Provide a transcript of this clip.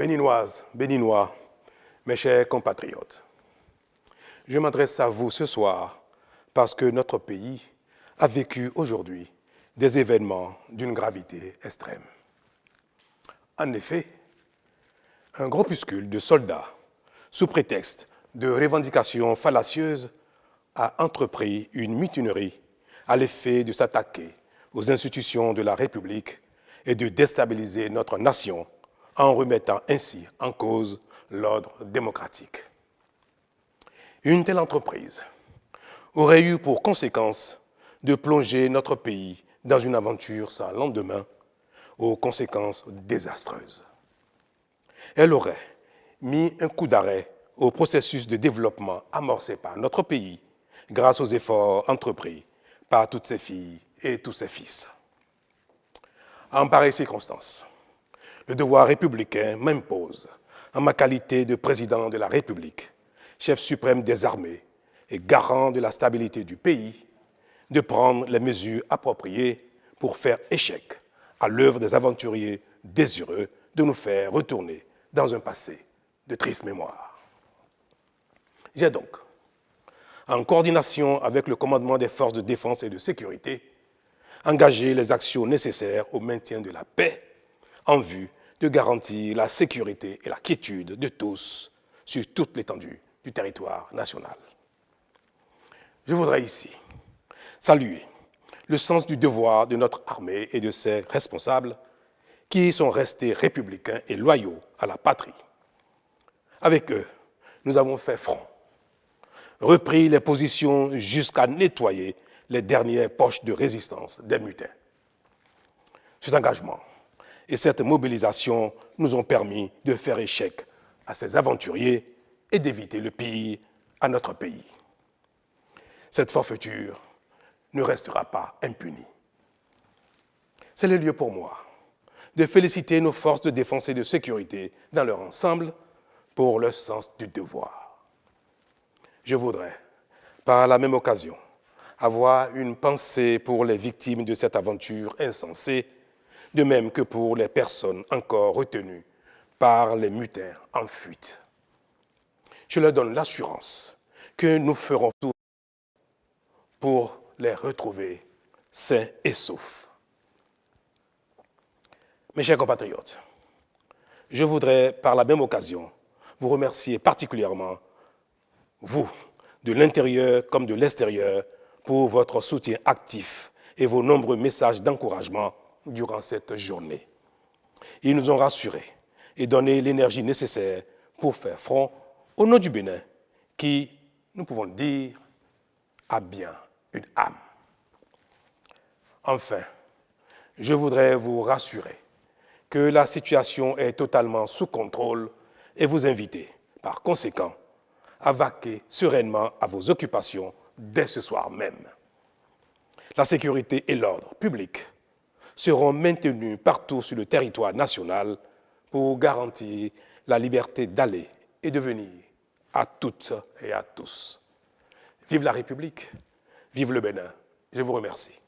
Béninoises, Béninois, mes chers compatriotes, je m'adresse à vous ce soir parce que notre pays a vécu aujourd'hui des événements d'une gravité extrême. En effet, un groupuscule de soldats, sous prétexte de revendications fallacieuses, a entrepris une mutinerie à l'effet de s'attaquer aux institutions de la République et de déstabiliser notre nation en remettant ainsi en cause l'ordre démocratique. Une telle entreprise aurait eu pour conséquence de plonger notre pays dans une aventure sans lendemain, aux conséquences désastreuses. Elle aurait mis un coup d'arrêt au processus de développement amorcé par notre pays grâce aux efforts entrepris par toutes ses filles et tous ses fils. En pareille circonstance, le devoir républicain m'impose, en ma qualité de président de la République, chef suprême des armées et garant de la stabilité du pays, de prendre les mesures appropriées pour faire échec à l'œuvre des aventuriers désireux de nous faire retourner dans un passé de triste mémoire. J'ai donc, en coordination avec le commandement des forces de défense et de sécurité, engagé les actions nécessaires au maintien de la paix en vue de garantir la sécurité et la quiétude de tous sur toute l'étendue du territoire national. Je voudrais ici saluer le sens du devoir de notre armée et de ses responsables qui sont restés républicains et loyaux à la patrie. Avec eux, nous avons fait front, repris les positions jusqu'à nettoyer les dernières poches de résistance des mutins. Cet engagement et cette mobilisation nous ont permis de faire échec à ces aventuriers et d'éviter le pire à notre pays. Cette forfaiture ne restera pas impunie. C'est le lieu pour moi de féliciter nos forces de défense et de sécurité dans leur ensemble pour leur sens du devoir. Je voudrais, par la même occasion, avoir une pensée pour les victimes de cette aventure insensée, de même que pour les personnes encore retenues par les mutins en fuite. Je leur donne l'assurance que nous ferons tout pour les retrouver sains et saufs. Mes chers compatriotes, je voudrais par la même occasion vous remercier particulièrement, vous, de l'intérieur comme de l'extérieur, pour votre soutien actif et vos nombreux messages d'encouragement durant cette journée. Ils nous ont rassurés et donné l'énergie nécessaire pour faire front au nom du Bénin, qui, nous pouvons le dire, a bien une âme. Enfin, je voudrais vous rassurer que la situation est totalement sous contrôle et vous inviter, par conséquent, à vaquer sereinement à vos occupations dès ce soir même. La sécurité et l'ordre public seront maintenus partout sur le territoire national pour garantir la liberté d'aller et de venir à toutes et à tous. Vive la République, vive le Bénin. Je vous remercie.